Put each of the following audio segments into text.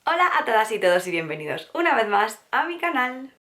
Hola a todas y todos y bienvenidos una vez más a mi canal.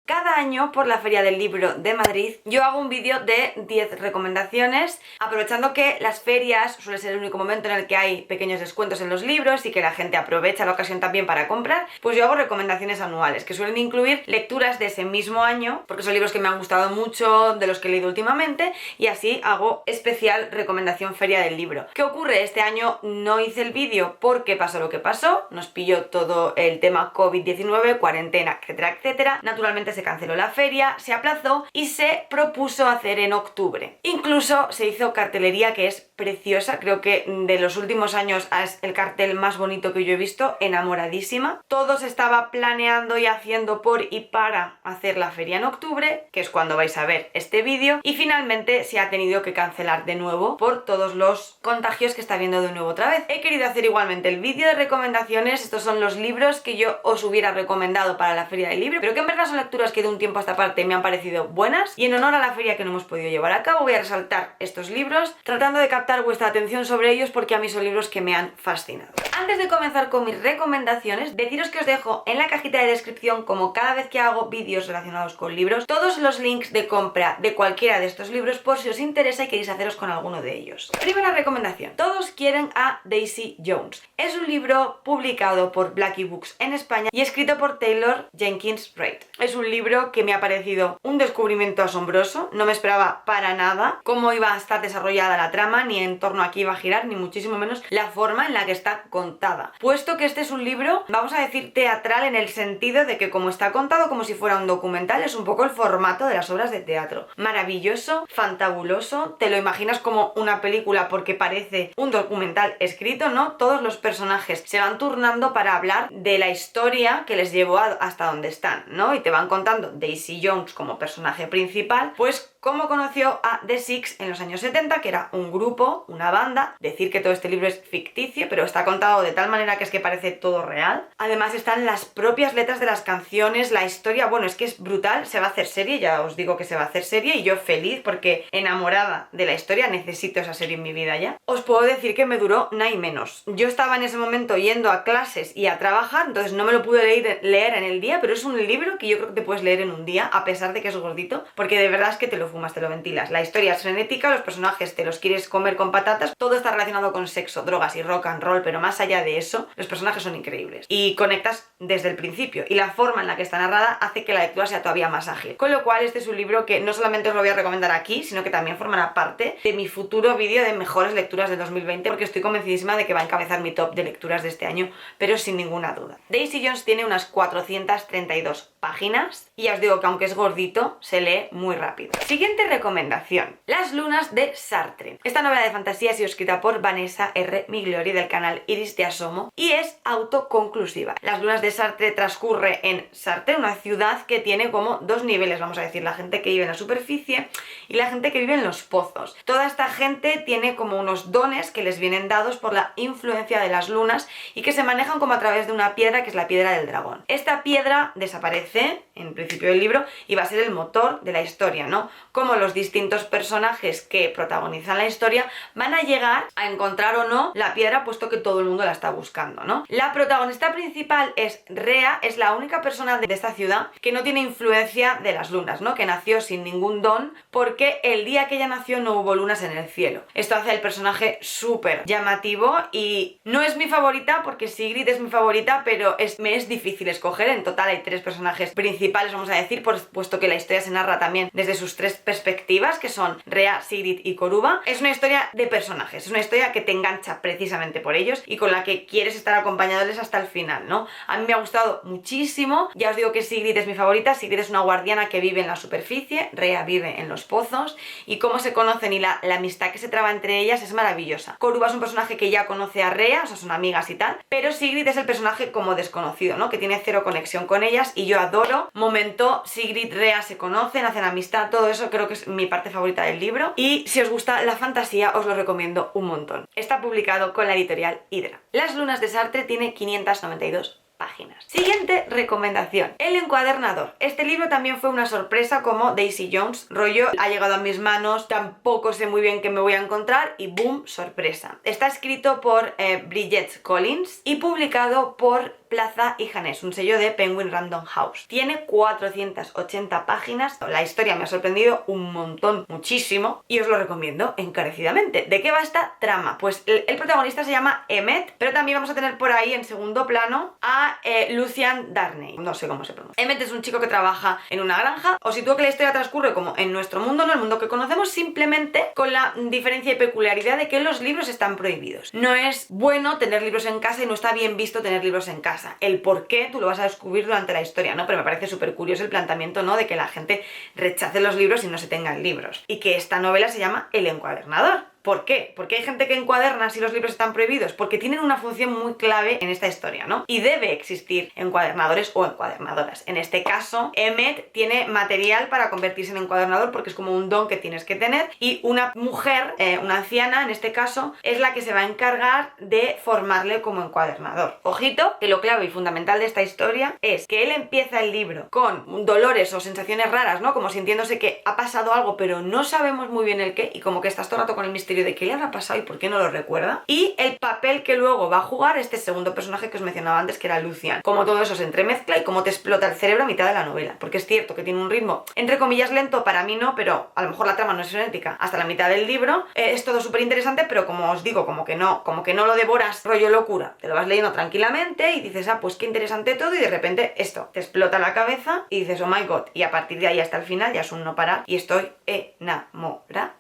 Cada año por la Feria del Libro de Madrid yo hago un vídeo de 10 recomendaciones, aprovechando que las ferias suele ser el único momento en el que hay pequeños descuentos en los libros y que la gente aprovecha la ocasión también para comprar. Pues yo hago recomendaciones anuales que suelen incluir lecturas de ese mismo año, porque son libros que me han gustado mucho, de los que he leído últimamente, y así hago especial recomendación Feria del Libro. ¿Qué ocurre? Este año no hice el vídeo porque pasó lo que pasó, nos pilló todo el tema COVID-19, cuarentena, etcétera, etcétera. Naturalmente se canceló la feria, se aplazó y se propuso hacer en octubre. Incluso se hizo cartelería que es preciosa, creo que de los últimos años es el cartel más bonito que yo he visto, enamoradísima. Todo se estaba planeando y haciendo por y para hacer la feria en octubre, que es cuando vais a ver este vídeo, y finalmente se ha tenido que cancelar de nuevo por todos los contagios que está habiendo de nuevo otra vez. He querido hacer igualmente el vídeo de recomendaciones, estos son los libros que yo os hubiera recomendado para la feria del libro, pero que en verdad son lecturas que de un tiempo a esta parte me han parecido buenas, y en honor a la feria que no hemos podido llevar a cabo voy a resaltar estos libros tratando de captar vuestra atención sobre ellos porque a mí son libros que me han fascinado. Antes de comenzar con mis recomendaciones, deciros que os dejo en la cajita de descripción, como cada vez que hago vídeos relacionados con libros, todos los links de compra de cualquiera de estos libros por si os interesa y queréis haceros con alguno de ellos. Primera recomendación: todos quieren a Daisy Jones. Es un libro publicado por Blackie Books en España y escrito por Taylor Jenkins Reid. Es un libro que me ha parecido un descubrimiento asombroso, no me esperaba para nada cómo iba a estar desarrollada la trama, ni en torno a qué iba a girar, ni muchísimo menos la forma en la que está contada. Puesto que este es un libro, vamos a decir, teatral, en el sentido de que como está contado como si fuera un documental, es un poco el formato de las obras de teatro. Maravilloso, fantabuloso, te lo imaginas como una película porque parece un documental escrito, ¿no? Todos los personajes se van turnando para hablar de la historia que les llevó hasta donde están, ¿no? Y te van contando Daisy Jones como personaje principal, pues cómo conoció a The Six en los años 70, que era un grupo, una banda. Decir que todo este libro es ficticio, pero está contado de tal manera que es que parece todo real. Además están las propias letras de las canciones, la historia, bueno, es que es brutal. Se va a hacer serie, ya os digo que se va a hacer serie, y yo feliz porque enamorada de la historia, necesito esa serie en mi vida ya. Os puedo decir que me duró nada y menos. Yo estaba en ese momento yendo a clases y a trabajar, entonces no me lo pude leer en el día, pero es un libro que yo creo que te puedes leer en un día, a pesar de que es gordito, porque de verdad es que te lo fumas, te lo ventilas. La historia es frenética, los personajes te los quieres comer con patatas, todo está relacionado con sexo, drogas y rock and roll, pero más allá de eso, los personajes son increíbles y conectas desde el principio, y la forma en la que está narrada hace que la lectura sea todavía más ágil. Con lo cual este es un libro que no solamente os lo voy a recomendar aquí, sino que también formará parte de mi futuro vídeo de mejores lecturas de 2020, porque estoy convencidísima de que va a encabezar mi top de lecturas de este año, pero sin ninguna duda. Daisy Jones tiene unas 432 páginas y ya os digo que aunque es gordito, se lee muy rápido. Siguiente recomendación: Las lunas de Sartre. Esta novela de fantasía ha sido escrita por Vanessa R. Migliori del canal Iris de Asomo y es autoconclusiva. Las lunas de Sartre transcurre en Sartre, una ciudad que tiene como dos niveles, vamos a decir, la gente que vive en la superficie y la gente que vive en los pozos. Toda esta gente tiene como unos dones que les vienen dados por la influencia de las lunas y que se manejan como a través de una piedra que es la piedra del dragón. Esta piedra desaparece en principio del libro y va a ser el motor de la historia, ¿no? Como los distintos personajes que protagonizan la historia van a llegar a encontrar o no la piedra, puesto que todo el mundo la está buscando, ¿no? La protagonista principal es Rea, es la única persona de esta ciudad que no tiene influencia de las lunas, ¿no? Que nació sin ningún don porque el día que ella nació no hubo lunas en el cielo. Esto hace al personaje súper llamativo y no es mi favorita porque Sigrid es mi favorita, pero me es difícil escoger. En total hay 3 personajes principales, vamos a decir, puesto que la historia se narra también desde sus 3 perspectivas, que son Rea, Sigrid y Koruba. Es una historia de personajes, es una historia que te engancha precisamente por ellos y con la que quieres estar acompañándoles hasta el final, ¿no? A mí me ha gustado muchísimo, ya os digo que Sigrid es mi favorita. Sigrid es una guardiana que vive en la superficie, Rea vive en los pozos, y cómo se conocen y la amistad que se traba entre ellas es maravillosa. Koruba es un personaje que ya conoce a Rea, o sea, son amigas y tal, pero Sigrid es el personaje como desconocido, ¿no? Que tiene cero conexión con ellas, y yo adoro momento Sigrid, Rea se conocen, hacen amistad, todo eso creo que es mi parte favorita del libro, y si os gusta la fantasía os lo recomiendo un montón. Está publicado con la editorial Hydra. Las lunas de Sartre tiene 592 páginas. Siguiente recomendación, El encuadernador. Este libro también fue una sorpresa como Daisy Jones, rollo, ha llegado a mis manos, tampoco sé muy bien qué me voy a encontrar y boom, sorpresa. Está escrito por Bridget Collins y publicado por Plaza y Janés, un sello de Penguin Random House. Tiene 480 páginas, la historia me ha sorprendido un montón, muchísimo, y os lo recomiendo encarecidamente. ¿De qué va esta trama? Pues el protagonista se llama Emmett, pero también vamos a tener por ahí en segundo plano a Lucian Darnay, no sé cómo se pronuncia. Emmett es un chico que trabaja en una granja. Os sitúo que la historia transcurre como en nuestro mundo, no el mundo que conocemos, simplemente con la diferencia y peculiaridad de que los libros están prohibidos. No es bueno tener libros en casa y no está bien visto tener libros en casa. El por qué tú lo vas a descubrir durante la historia, ¿no? Pero me parece súper curioso el planteamiento, ¿no? De que la gente rechace los libros y no se tengan libros. Y que esta novela se llama El encuadernador. ¿Por qué? Porque hay gente que encuaderna si los libros están prohibidos, porque tienen una función muy clave en esta historia, ¿no? Y debe existir encuadernadores o encuadernadoras. En este caso, Emmett tiene material para convertirse en encuadernador porque es como un don que tienes que tener, y una mujer, una anciana en este caso, es la que se va a encargar de formarle como encuadernador. Ojito, que lo clave y fundamental de esta historia es que él empieza el libro con dolores o sensaciones raras, ¿no? Como sintiéndose que ha pasado algo, pero no sabemos muy bien el qué, y como que estás todo el rato con el misterio de qué le habrá pasado y por qué no lo recuerda. Y el papel que luego va a jugar este segundo personaje que os mencionaba antes, que era Lucian. Como todo eso se entremezcla y cómo te explota el cerebro a mitad de la novela. Porque es cierto que tiene un ritmo, entre comillas, lento, para mí no, pero a lo mejor la trama no es frenética hasta la mitad del libro. Es todo súper interesante, pero como os digo, como que no lo devoras rollo locura. Te lo vas leyendo tranquilamente y dices, ah, pues qué interesante todo, y de repente esto te explota la cabeza y dices, oh my god, y a partir de ahí hasta el final ya es un no parar y estoy enamorada.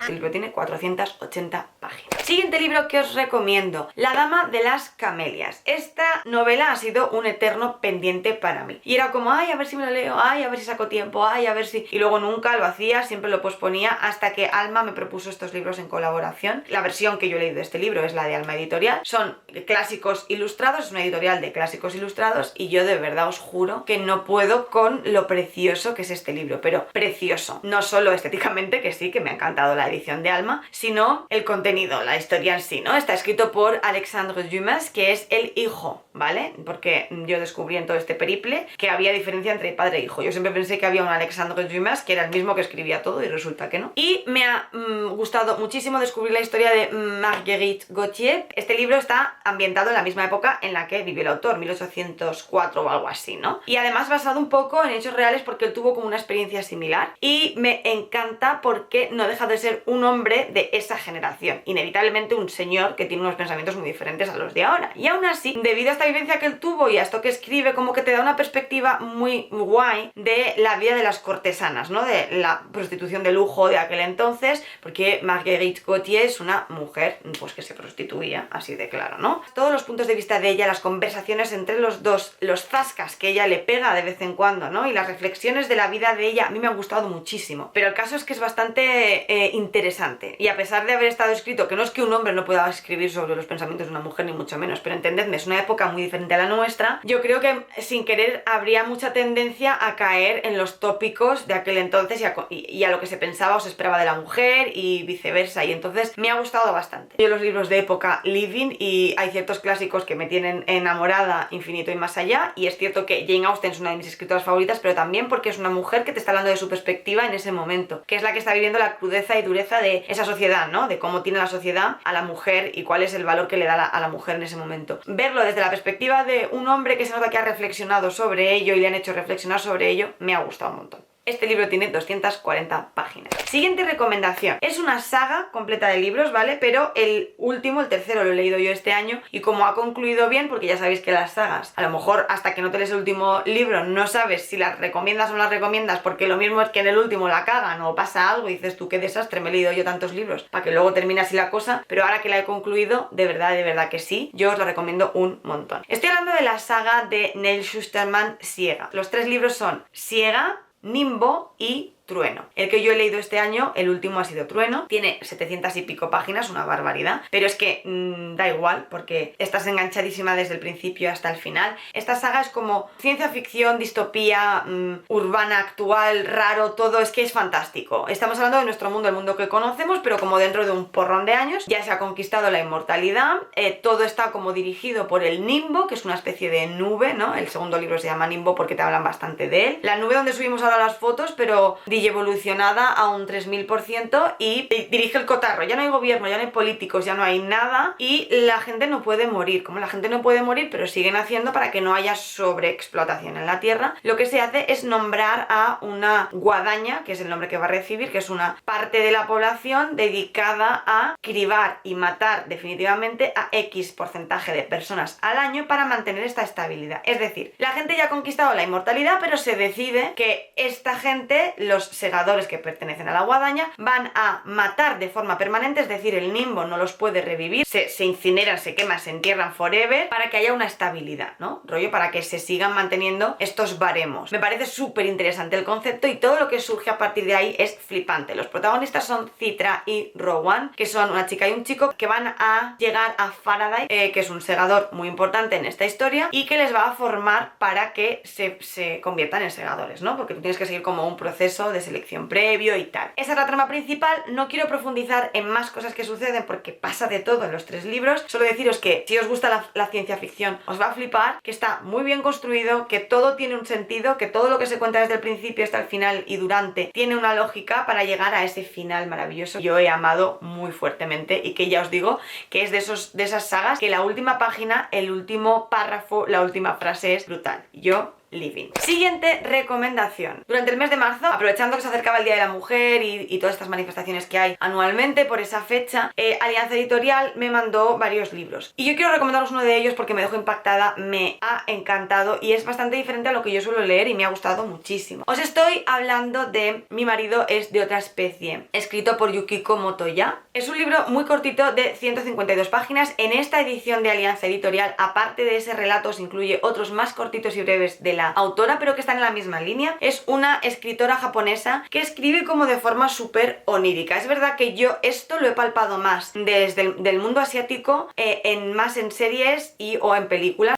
El libro tiene 480 páginas. Siguiente libro que os recomiendo, La dama de las camelias. Esta novela ha sido un eterno pendiente para mí. Y era como, ay, a ver si me lo leo, ay, a ver si saco tiempo, ay, a ver si... Y luego nunca lo hacía, siempre lo posponía, hasta que Alma me propuso estos libros en colaboración. La versión que yo he leído de este libro es la de Alma Editorial. Son clásicos ilustrados, es una editorial de clásicos ilustrados, y yo de verdad os juro que no puedo con lo precioso que es este libro, pero precioso. No solo estéticamente, que sí, que me ha encantado la edición de Alma, sino el contenido, la historia en sí, ¿no? Está escrito por Alexandre Dumas, que es el hijo, ¿vale? Porque yo descubrí en todo este periple que había diferencia entre padre e hijo. Yo siempre pensé que había un Alexandre Dumas que era el mismo que escribía todo, y resulta que no. Y me ha gustado muchísimo descubrir la historia de Marguerite Gautier. Este libro está ambientado en la misma época en la que vivió el autor, 1804 o algo así, ¿no? Y además basado un poco en hechos reales, porque él tuvo como una experiencia similar. Y me encanta porque no deja de ser un hombre de esa generación, inevitablemente un señor que tiene unos pensamientos muy diferentes a los de ahora, y aún así, debido a esta vivencia que él tuvo y a esto que escribe, como que te da una perspectiva muy guay de la vida de las cortesanas, ¿no? De la prostitución de lujo de aquel entonces, porque Marguerite Gautier es una mujer pues que se prostituía, así de claro, ¿no? Todos los puntos de vista de ella, las conversaciones entre los dos, los zascas que ella le pega de vez en cuando, ¿no? Y las reflexiones de la vida de ella, a mí me han gustado muchísimo, pero el caso es que es bastante interesante, y a pesar de haber estado escrito, que no es que un hombre no pueda escribir sobre los pensamientos de una mujer ni mucho menos, pero entendedme, es una época muy diferente a la nuestra, yo creo que sin querer habría mucha tendencia a caer en los tópicos de aquel entonces y a lo que se pensaba o se esperaba de la mujer y viceversa, y entonces me ha gustado bastante. Yo los libros de época living, y hay ciertos clásicos que me tienen enamorada infinito y más allá, y es cierto que Jane Austen es una de mis escritoras favoritas, pero también porque es una mujer que te está hablando de su perspectiva en ese momento, que es la que está viviendo la crudeza y dureza de esa sociedad, ¿no? De cómo tiene la sociedad a la mujer y cuál es el valor que le da a la mujer en ese momento. Verlo desde la perspectiva de un hombre que se nota que ha reflexionado sobre ello y le han hecho reflexionar sobre ello, me ha gustado un montón. Este libro tiene 240 páginas. Siguiente recomendación. Es una saga completa de libros, ¿vale? Pero el último, el tercero, lo he leído yo este año, y como ha concluido bien, porque ya sabéis que las sagas, a lo mejor hasta que no te lees el último libro no sabes si las recomiendas o no las recomiendas, porque lo mismo es que en el último la cagan o pasa algo y dices tú, qué desastre, me he leído yo tantos libros, para que luego termine así la cosa. Pero ahora que la he concluido, de verdad que sí, yo os la recomiendo un montón. Estoy hablando de la saga de Neil Shusterman, Siega. Los tres libros son Siega, Nimbo y Trueno. El que yo he leído este año, el último ha sido Trueno, tiene 700 y pico páginas, una barbaridad, pero es que da igual porque estás enganchadísima desde el principio hasta el final. Esta saga es como ciencia ficción, distopía, urbana, actual, raro, todo, es que es fantástico. Estamos hablando de nuestro mundo, el mundo que conocemos, pero como dentro de un porrón de años ya se ha conquistado la inmortalidad, todo está como dirigido por el Nimbo, que es una especie de nube, ¿no? El segundo libro se llama Nimbo porque te hablan bastante de él. La nube donde subimos ahora las fotos, pero evolucionada a un 3000% y dirige el cotarro. Ya no hay gobierno, ya no hay políticos, ya no hay nada y la gente no puede morir. Como la gente no puede morir, pero siguen haciendo para que no haya sobreexplotación en la tierra, lo que se hace es nombrar a una guadaña, que es el nombre que va a recibir, que es una parte de la población dedicada a cribar y matar definitivamente a X porcentaje de personas al año para mantener esta estabilidad. Es decir, la gente ya ha conquistado la inmortalidad, pero se decide que esta gente, los segadores que pertenecen a la guadaña, van a matar de forma permanente, es decir, el Nimbo no los puede revivir, se incineran, se queman, se entierran forever, para que haya una estabilidad, ¿no? Rollo para que se sigan manteniendo estos baremos. Me parece súper interesante el concepto y todo lo que surge a partir de ahí es flipante. Los protagonistas son Citra y Rowan, que son una chica y un chico que van a llegar a Faraday, que es un segador muy importante en esta historia y que les va a formar para que se conviertan en segadores, ¿no? Porque tú tienes que seguir como un proceso de selección previo y tal. Esa es la trama principal. No quiero profundizar en más cosas que suceden porque pasa de todo en los 3 libros. Solo deciros que si os gusta la ciencia ficción os va a flipar, que está muy bien construido, que todo tiene un sentido, que todo lo que se cuenta desde el principio hasta el final y durante tiene una lógica para llegar a ese final maravilloso. Yo he amado muy fuertemente y que ya os digo que es de esas sagas que la última página, el último párrafo, la última frase es brutal. Yo living. Siguiente recomendación. Durante el mes de marzo, aprovechando que se acercaba el Día de la Mujer y todas estas manifestaciones que hay anualmente por esa fecha, Alianza Editorial me mandó varios libros. Y yo quiero recomendaros uno de ellos porque me dejó impactada, me ha encantado y es bastante diferente a lo que yo suelo leer y me ha gustado muchísimo. Os estoy hablando de Mi marido es de otra especie, escrito por Yukiko Motoya. Es un libro muy cortito de 152 páginas. En esta edición de Alianza Editorial, aparte de ese relato, se incluye otros más cortitos y breves de la autora, pero que están en la misma línea. Es una escritora japonesa que escribe como de forma súper onírica. Es verdad que yo esto lo he palpado más desde el mundo asiático, más en series o en películas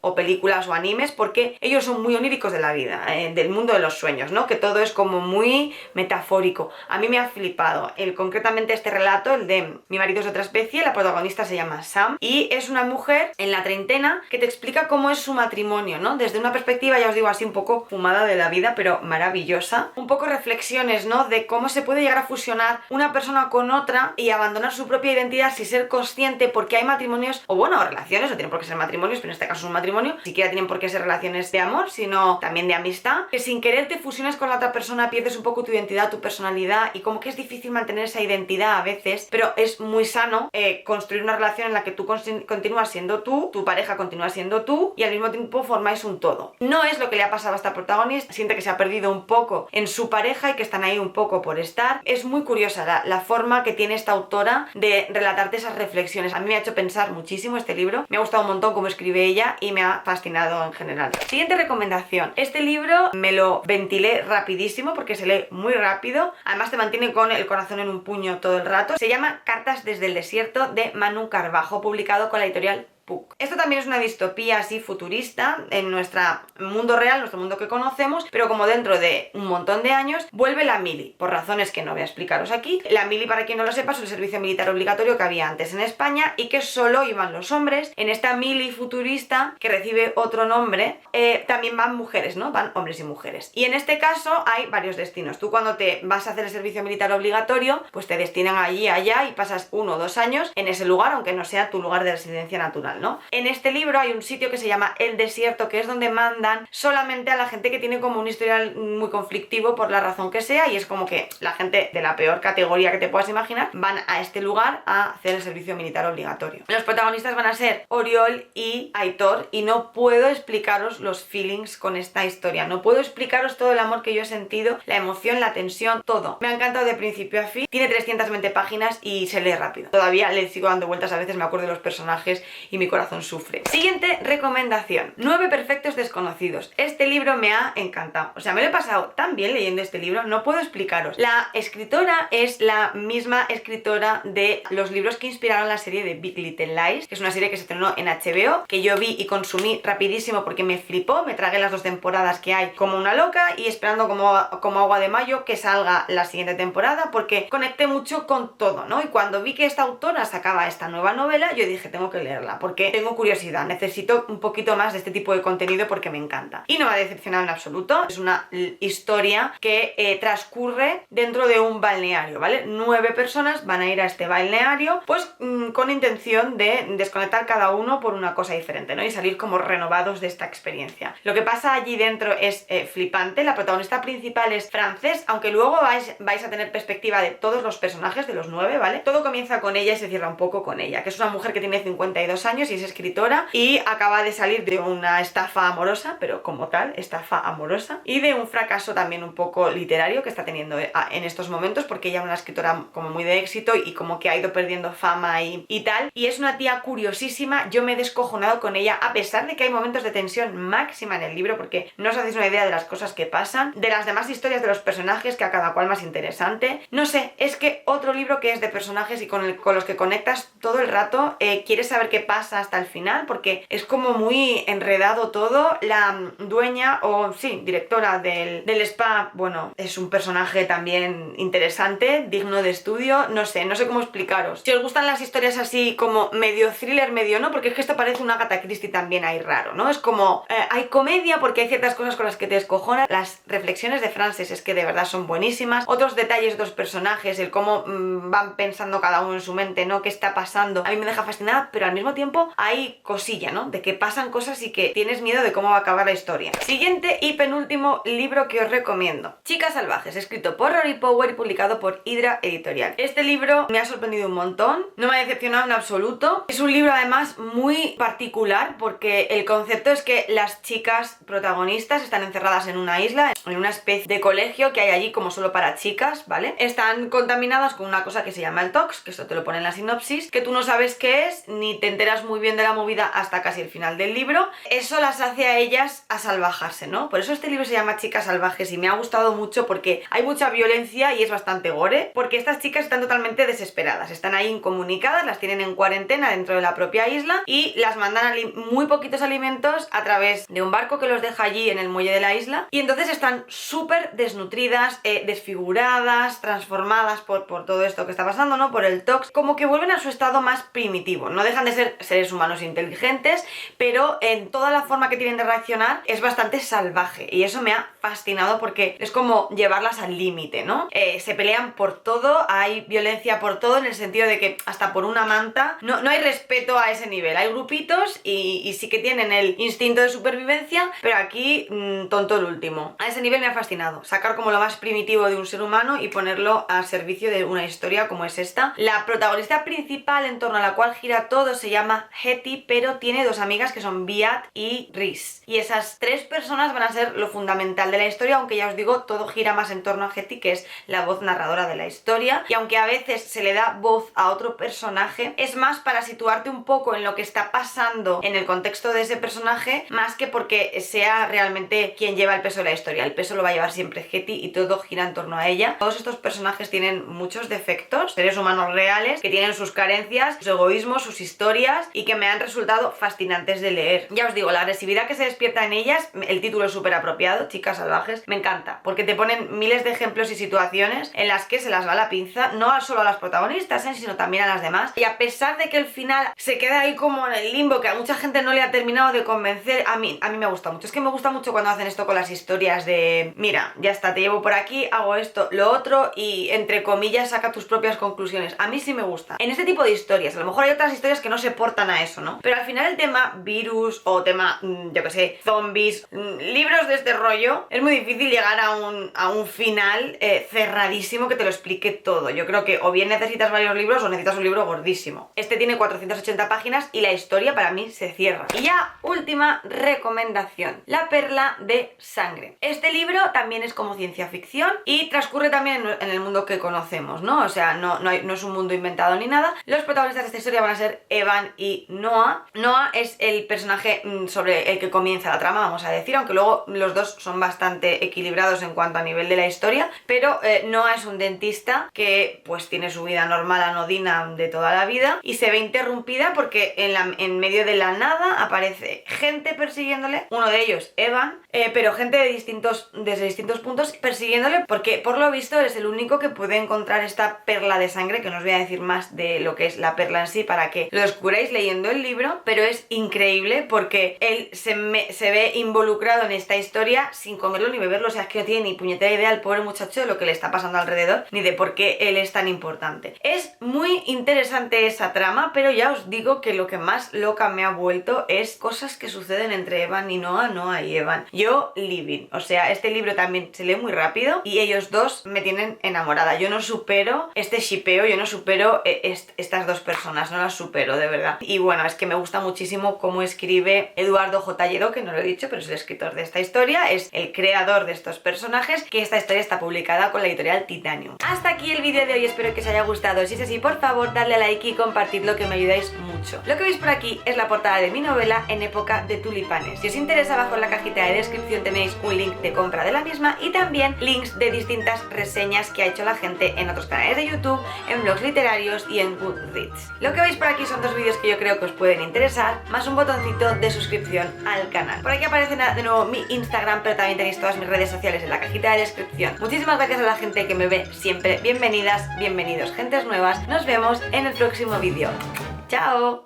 o animes, porque ellos son muy oníricos de la vida, del mundo de los sueños, ¿no? Que todo es como muy metafórico. A mí me ha flipado. Concretamente este relato, el de Mi marido es de otra especie, la protagonista se llama Sam y es una mujer en la treintena que te explica cómo es su matrimonio, ¿no? Desde una perspectiva, ya os digo, así un poco fumada de la vida, pero maravillosa. Un poco reflexiones, ¿no? De cómo se puede llegar a fusionar una persona con otra y abandonar su propia identidad sin ser consciente, porque hay matrimonios, o bueno, relaciones, no tienen por qué ser matrimonios, pero en este caso es un matrimonio, ni siquiera tienen por qué ser relaciones de amor, sino también de amistad, que sin querer te fusiones con la otra persona, pierdes un poco tu identidad, tu personalidad, y como que es difícil mantener esa identidad a veces, pero es muy sano construir una relación en la que tú continúas siendo tú, tu pareja continúa siendo tú, y al mismo tiempo formáis un todo. No es lo que le ha pasado a esta protagonista, siente que se ha perdido un poco en su pareja y que están ahí un poco por estar. Es muy curiosa la forma que tiene esta autora de relatarte esas reflexiones. A mí me ha hecho pensar muchísimo este libro, me ha gustado un montón cómo escribe ella y me ha fascinado en general. Siguiente recomendación. Este libro me lo ventilé rapidísimo porque se lee muy rápido, además te mantiene con el corazón en un puño todo el rato. Se llama Cartas desde el desierto, de Manu Carbajo, publicado con la editorial Puck. Esto también es una distopía así futurista en nuestro mundo real, nuestro mundo que conocemos, pero como dentro de un montón de años vuelve la mili, por razones que no voy a explicaros aquí. La mili, para quien no lo sepa, es el servicio militar obligatorio que había antes en España y que solo iban los hombres. En esta mili futurista, que recibe otro nombre, también van mujeres, ¿no? Van hombres y mujeres. Y en este caso hay varios destinos. Tú cuando te vas a hacer el servicio militar obligatorio, pues te destinan allí, allá y pasas 1 o 2 años en ese lugar, aunque no sea tu lugar de residencia natural, ¿no? En este libro hay un sitio que se llama El Desierto, que es donde mandan solamente a la gente que tiene como un historial muy conflictivo por la razón que sea, y es como que la gente de la peor categoría que te puedas imaginar van a este lugar a hacer el servicio militar obligatorio. Los protagonistas van a ser Oriol y Aitor, y no puedo explicaros los feelings con esta historia, no puedo explicaros todo el amor que yo he sentido, la emoción, la tensión, todo. Me ha encantado de principio a fin. Tiene 320 páginas y se lee rápido. Todavía le sigo dando vueltas, a veces me acuerdo de los personajes y mi corazón sufre. Siguiente recomendación, 9 perfectos desconocidos. Este libro me ha encantado, o sea, me lo he pasado tan bien leyendo este libro, no puedo explicaros. La escritora es la misma escritora de los libros que inspiraron la serie de Big Little Lies, que es una serie que se estrenó en HBO, que yo vi y consumí rapidísimo porque me flipó, me tragué las 2 temporadas que hay como una loca y esperando como agua de mayo que salga la siguiente temporada porque conecté mucho con todo, ¿no? Y cuando vi que esta autora sacaba esta nueva novela, yo dije, tengo que leerla porque tengo curiosidad, necesito un poquito más de este tipo de contenido porque me encanta. Y no me ha decepcionado en absoluto, es una historia que transcurre dentro de un balneario, ¿vale? 9 personas van a ir a este balneario, pues con intención de desconectar cada uno por una cosa diferente, ¿no? Y salir como renovados de esta experiencia. Lo que pasa allí dentro es flipante, la protagonista principal es Frances, aunque luego vais a tener perspectiva de todos los personajes, de los 9, ¿vale? Todo comienza con ella y se cierra un poco con ella, que es una mujer que tiene 52 años y es escritora y acaba de salir de una estafa amorosa, pero como tal, estafa amorosa, y de un fracaso también un poco literario que está teniendo en estos momentos, porque ella es una escritora como muy de éxito y como que ha ido perdiendo fama y tal, y es una tía curiosísima. Yo me he descojonado con ella, a pesar de que hay momentos de tensión máxima en el libro, porque no os hacéis una idea de las cosas que pasan, de las demás historias de los personajes, que a cada cual más interesante. No sé, es que otro libro que es de personajes y con los que conectas todo el rato, quieres saber qué pasa hasta el final, porque es como muy enredado todo. La dueña, o sí, directora del spa, bueno, es un personaje también interesante, digno de estudio, no sé cómo explicaros. Si os gustan las historias así como medio thriller, medio no, porque es que esto parece una Agatha Christie también ahí raro, ¿no? Es como, hay comedia porque hay ciertas cosas con las que te descojonas. Las reflexiones de Frances es que de verdad son buenísimas. Otros detalles de los personajes, el cómo van pensando cada uno en su mente, ¿no? ¿Qué está pasando? A mí me deja fascinada, pero al mismo tiempo hay cosilla, ¿no? De que pasan cosas y que tienes miedo de cómo va a acabar la historia. Siguiente y penúltimo libro que os recomiendo, Chicas Salvajes, escrito por Rory Power y publicado por Hydra Editorial. Este libro me ha sorprendido un montón, no me ha decepcionado en absoluto. Es un libro además muy particular porque el concepto es que las chicas protagonistas están encerradas en una isla, en una especie de colegio que hay allí como solo para chicas, ¿vale? Están contaminadas con una cosa que se llama el tox, que esto te lo pone en la sinopsis, que tú no sabes qué es, ni te enteras muy bien de la movida hasta casi el final del libro. Eso las hace a ellas asalvajarse, ¿no? Por eso este libro se llama Chicas Salvajes y me ha gustado mucho porque hay mucha violencia y es bastante gore, porque estas chicas están totalmente desesperadas, están ahí incomunicadas, las tienen en cuarentena dentro de la propia isla y las mandan muy poquitos alimentos a través de un barco que los deja allí en el muelle de la isla, y entonces están súper desnutridas, desfiguradas, transformadas por todo esto que está pasando, ¿no? Por el tox, como que vuelven a su estado más primitivo. No dejan de ser seres humanos inteligentes, pero en toda la forma que tienen de reaccionar es bastante salvaje, y eso me ha fascinado porque es como llevarlas al límite, ¿no? Se pelean por todo, hay violencia por todo, en el sentido de que hasta por una manta no hay respeto a ese nivel. Hay grupitos y sí que tienen el instinto de supervivencia, pero aquí tonto el último. A ese nivel me ha fascinado, sacar como lo más primitivo de un ser humano y ponerlo al servicio de una historia como es esta. La protagonista principal en torno a la cual gira todo se llama Hetty, pero tiene 2 amigas que son Biat y Rhys, y esas 3 personas van a ser lo fundamental de la historia, aunque ya os digo, todo gira más en torno a Hetty, que es la voz narradora de la historia, y aunque a veces se le da voz a otro personaje, es más para situarte un poco en lo que está pasando en el contexto de ese personaje, más que porque sea realmente quien lleva el peso de la historia. El peso lo va a llevar siempre Hetty y todo gira en torno a ella. Todos estos personajes tienen muchos defectos, seres humanos reales que tienen sus carencias, sus egoísmos, sus historias, y que me han resultado fascinantes de leer. Ya os digo, la agresividad que se despierta en ellas, el título es súper apropiado, Chicas Salvajes, me encanta, porque te ponen miles de ejemplos y situaciones en las que se las va la pinza, no solo a las protagonistas, sino también a las demás, y a pesar de que el final se queda ahí como en el limbo, que a mucha gente no le ha terminado de convencer, a mí me gusta mucho. Es que me gusta mucho cuando hacen esto con las historias de, mira, ya está, te llevo por aquí, hago esto, lo otro, y entre comillas saca tus propias conclusiones. A mí sí me gusta. En este tipo de historias, a lo mejor hay otras historias que no se portan a eso, ¿no? Pero al final el tema virus o tema, yo que sé, zombies, libros de este rollo, es muy difícil llegar a un final cerradísimo que te lo explique todo. Yo creo que o bien necesitas varios libros o necesitas un libro gordísimo. Este tiene 480 páginas y la historia para mí se cierra. Y ya, última recomendación, La perla de sangre. Este libro también es como ciencia ficción y transcurre también en el mundo que conocemos, ¿no? O sea, no es un mundo inventado ni nada. Los protagonistas de esta historia van a ser Evan y Noah. Noah es el personaje sobre el que comienza la trama, vamos a decir, aunque luego los dos son bastante equilibrados en cuanto a nivel de la historia, pero Noah es un dentista que pues tiene su vida normal anodina de toda la vida y se ve interrumpida porque en medio de la nada aparece gente persiguiéndole, uno de ellos Evan, pero gente desde distintos puntos persiguiéndole porque por lo visto es el único que puede encontrar esta perla de sangre, que no os voy a decir más de lo que es la perla en sí para que lo descubráis leyendo el libro, pero es increíble porque él se ve involucrado en esta historia sin comerlo ni beberlo, o sea, es que no tiene ni puñetera idea al pobre muchacho de lo que le está pasando alrededor ni de por qué él es tan importante. Es muy interesante esa trama, pero ya os digo que lo que más loca me ha vuelto es cosas que suceden entre Evan y Noah, Noah y Evan. Yo living, o sea, este libro también se lee muy rápido y ellos dos me tienen enamorada. Yo no supero este shippeo, yo no supero estas dos personas, no las supero, de verdad. Y bueno, es que me gusta muchísimo cómo escribe Eduardo J. Lledó, que no lo he dicho, pero es el escritor de esta historia, es el creador de estos personajes, que esta historia está publicada con la editorial Titanium. Hasta aquí el vídeo de hoy, espero que os haya gustado. Si es así, por favor, dadle a like y compartidlo, que me ayudáis mucho. Lo que veis por aquí es la portada de mi novela En época de tulipanes. Si os interesa, abajo en la cajita de descripción tenéis un link de compra de la misma y también links de distintas reseñas que ha hecho la gente en otros canales de YouTube, en blogs literarios y en Goodreads. Lo que veis por aquí son dos vídeos que yo creo que os pueden interesar, más un botoncito de suscripción al canal. Por aquí aparece de nuevo mi Instagram, pero también tenéis todas mis redes sociales en la cajita de descripción. Muchísimas gracias a la gente que me ve siempre. Bienvenidas, bienvenidos, gentes nuevas. Nos vemos en el próximo vídeo. ¡Chao!